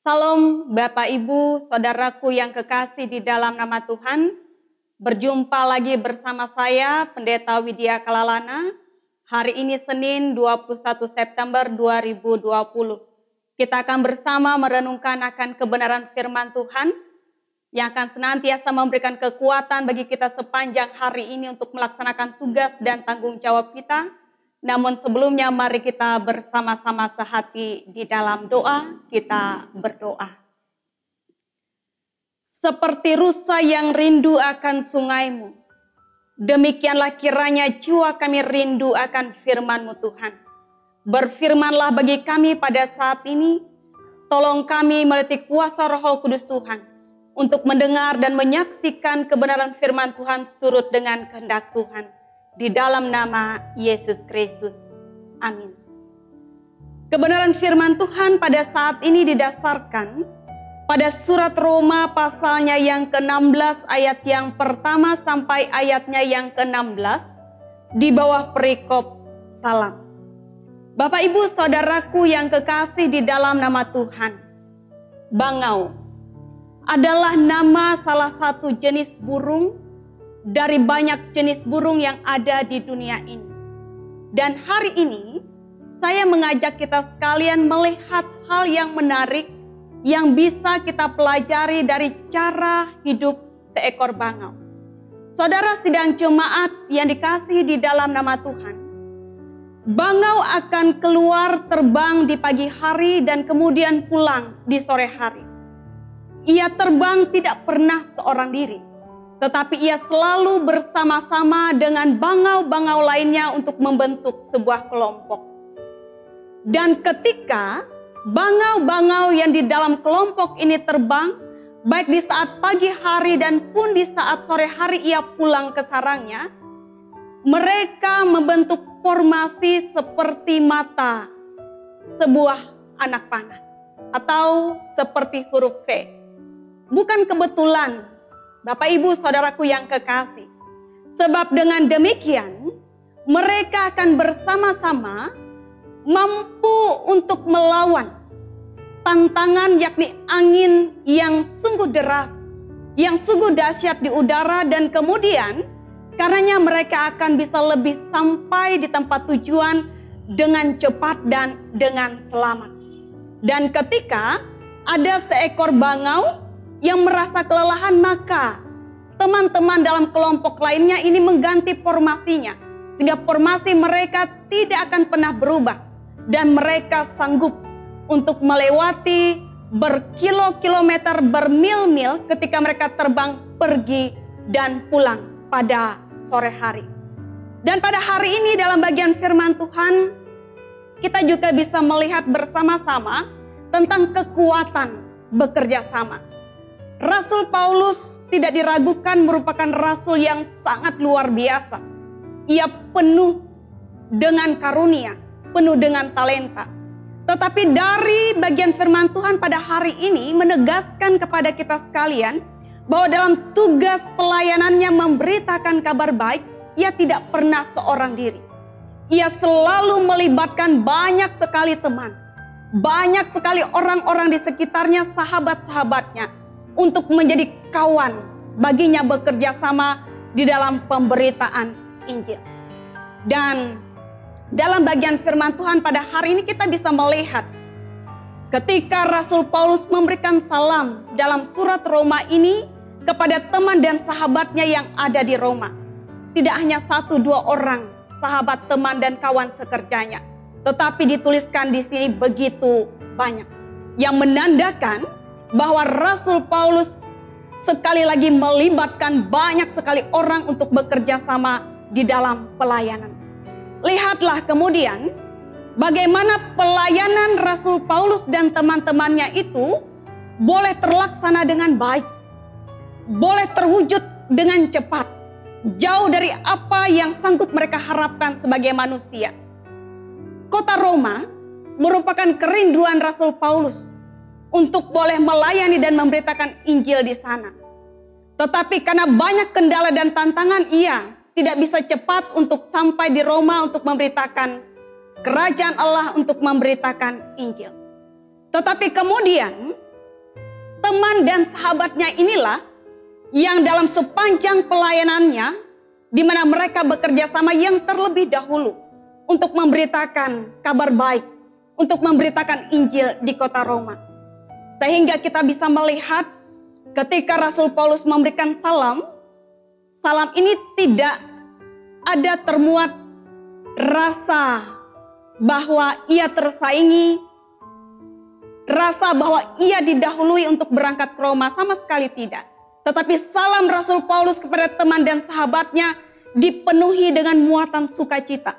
Salam Bapak Ibu, Saudaraku yang kekasih di dalam nama Tuhan. Berjumpa lagi bersama saya, Pendeta Widya Kalalana. Hari ini Senin 21 September 2020. Kita akan bersama merenungkan akan kebenaran firman Tuhan yang akan senantiasa memberikan kekuatan bagi kita sepanjang hari ini untuk melaksanakan tugas dan tanggung jawab kita. Namun sebelumnya mari kita bersama-sama sehati di dalam doa, kita berdoa. Seperti rusa yang rindu akan sungaimu, demikianlah kiranya jiwa kami rindu akan firman-Mu Tuhan. Berfirmanlah bagi kami pada saat ini, tolong kami melalui kuasa Roh Kudus Tuhan, untuk mendengar dan menyaksikan kebenaran firman Tuhan seturut dengan kehendak Tuhan. Di dalam nama Yesus Kristus. Amin. Kebenaran firman Tuhan pada saat ini didasarkan pada surat Roma pasalnya yang ke-16 ayat yang pertama sampai ayatnya yang ke-16 di bawah perikop salam. Bapak Ibu Saudaraku yang kekasih di dalam nama Tuhan, bangau adalah nama salah satu jenis burung dari banyak jenis burung yang ada di dunia ini. Dan hari ini saya mengajak kita sekalian melihat hal yang menarik yang bisa kita pelajari dari cara hidup seekor bangau. Saudara sidang jemaat yang dikasihi di dalam nama Tuhan, bangau akan keluar terbang di pagi hari dan kemudian pulang di sore hari. Ia terbang tidak pernah seorang diri, tetapi ia selalu bersama-sama dengan bangau-bangau lainnya untuk membentuk sebuah kelompok. Dan ketika bangau-bangau yang di dalam kelompok ini terbang, baik di saat pagi hari dan pun di saat sore hari ia pulang ke sarangnya, mereka membentuk formasi seperti mata sebuah anak panah atau seperti huruf V. Bukan kebetulan, Bapak Ibu Saudaraku yang kekasih. Sebab dengan demikian, mereka akan bersama-sama mampu untuk melawan tantangan yakni angin yang sungguh deras, yang sungguh dahsyat di udara, dan kemudian karenanya mereka akan bisa lebih sampai di tempat tujuan dengan cepat dan dengan selamat. Dan ketika ada seekor bangau yang merasa kelelahan, maka teman-teman dalam kelompok lainnya ini mengganti formasinya, sehingga formasi mereka tidak akan pernah berubah, dan mereka sanggup untuk melewati berkilo-kilometer, bermil-mil ketika mereka terbang pergi dan pulang pada sore hari. Dan pada hari ini dalam bagian firman Tuhan, kita juga bisa melihat bersama-sama tentang kekuatan bekerja sama. Rasul Paulus tidak diragukan merupakan rasul yang sangat luar biasa. Ia penuh dengan karunia, penuh dengan talenta. Tetapi dari bagian firman Tuhan pada hari ini menegaskan kepada kita sekalian bahwa dalam tugas pelayanannya memberitakan kabar baik, ia tidak pernah seorang diri. Ia selalu melibatkan banyak sekali teman, banyak sekali orang-orang di sekitarnya, sahabat-sahabatnya, untuk menjadi kawan baginya bekerja sama di dalam pemberitaan Injil. Dan dalam bagian firman Tuhan pada hari ini kita bisa melihat ketika Rasul Paulus memberikan salam dalam surat Roma ini kepada teman dan sahabatnya yang ada di Roma. Tidak hanya 1-2 orang sahabat, teman dan kawan sekerjanya, tetapi dituliskan di sini begitu banyak, yang menandakan bahwa Rasul Paulus sekali lagi melibatkan banyak sekali orang untuk bekerja sama di dalam pelayanan. Lihatlah kemudian bagaimana pelayanan Rasul Paulus dan teman-temannya itu boleh terlaksana dengan baik, boleh terwujud dengan cepat, jauh dari apa yang sanggup mereka harapkan sebagai manusia. Kota Roma merupakan kerinduan Rasul Paulus untuk boleh melayani dan memberitakan Injil di sana. Tetapi karena banyak kendala dan tantangan, ia tidak bisa cepat untuk sampai di Roma untuk memberitakan kerajaan Allah, untuk memberitakan Injil. Tetapi kemudian teman dan sahabatnya inilah yang dalam sepanjang pelayanannya, di mana mereka bekerja sama yang terlebih dahulu untuk memberitakan kabar baik, untuk memberitakan Injil di kota Roma. Sehingga kita bisa melihat ketika Rasul Paulus memberikan salam, salam ini tidak ada termuat rasa bahwa ia tersaingi, rasa bahwa ia didahului untuk berangkat ke Roma, sama sekali tidak. Tetapi salam Rasul Paulus kepada teman dan sahabatnya dipenuhi dengan muatan sukacita,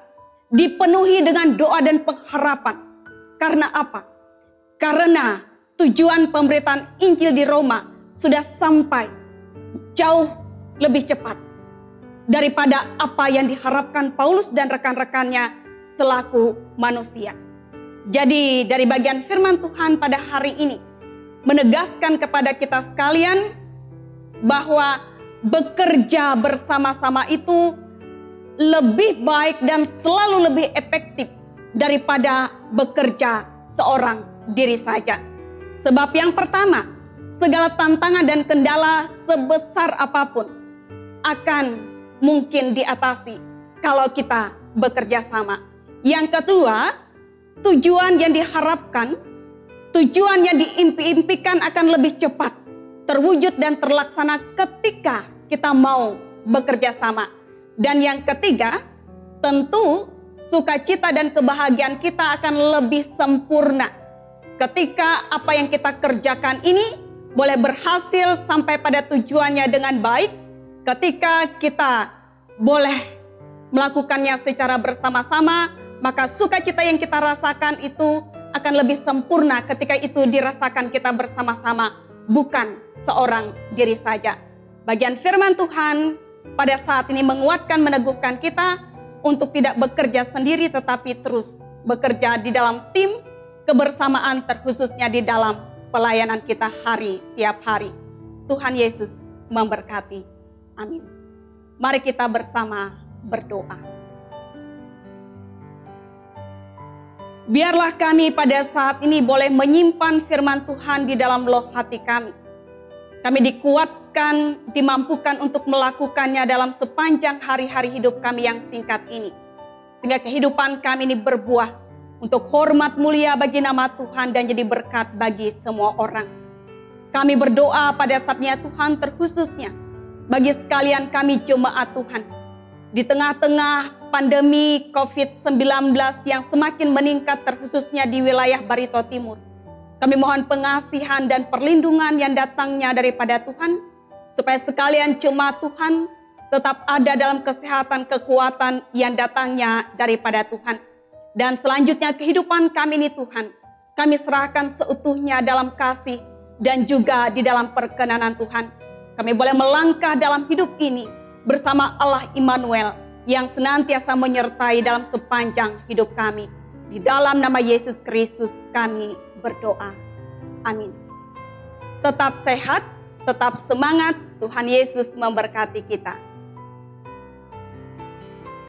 dipenuhi dengan doa dan pengharapan. Karena apa? Karena tujuan pemberitaan Injil di Roma sudah sampai jauh lebih cepat daripada apa yang diharapkan Paulus dan rekan-rekannya selaku manusia. Jadi dari bagian firman Tuhan pada hari ini menegaskan kepada kita sekalian bahwa bekerja bersama-sama itu lebih baik dan selalu lebih efektif daripada bekerja seorang diri saja. Sebab yang pertama, segala tantangan dan kendala sebesar apapun akan mungkin diatasi kalau kita bekerja sama. Yang kedua, tujuan yang diharapkan, tujuan yang diimpi-impikan akan lebih cepat terwujud dan terlaksana ketika kita mau bekerja sama. Dan yang ketiga, tentu sukacita dan kebahagiaan kita akan lebih sempurna ketika apa yang kita kerjakan ini boleh berhasil sampai pada tujuannya dengan baik, ketika kita boleh melakukannya secara bersama-sama, maka sukacita yang kita rasakan itu akan lebih sempurna ketika itu dirasakan kita bersama-sama, bukan seorang diri saja. Bagian firman Tuhan pada saat ini menguatkan, meneguhkan kita untuk tidak bekerja sendiri, tetapi terus bekerja di dalam tim kebersamaan, terkhususnya di dalam pelayanan kita tiap hari. Tuhan Yesus memberkati. Amin. Mari kita bersama berdoa. Biarlah kami pada saat ini boleh menyimpan firman Tuhan di dalam loh hati kami. Kami dikuatkan, dimampukan untuk melakukannya dalam sepanjang hari-hari hidup kami yang singkat ini. Sehingga kehidupan kami ini berbuah untuk hormat mulia bagi nama Tuhan dan jadi berkat bagi semua orang. Kami berdoa pada saatnya Tuhan, terkhususnya bagi sekalian kami jemaat Tuhan. Di tengah-tengah pandemi COVID-19 yang semakin meningkat, terkhususnya di wilayah Barito Timur. Kami mohon pengasihan dan perlindungan yang datangnya daripada Tuhan, supaya sekalian jemaat Tuhan tetap ada dalam kesehatan, kekuatan yang datangnya daripada Tuhan. Dan selanjutnya kehidupan kami ini Tuhan, kami serahkan seutuhnya dalam kasih dan juga di dalam perkenanan Tuhan. Kami boleh melangkah dalam hidup ini bersama Allah Immanuel yang senantiasa menyertai dalam sepanjang hidup kami. Di dalam nama Yesus Kristus kami berdoa. Amin. Tetap sehat, tetap semangat. Tuhan Yesus memberkati kita.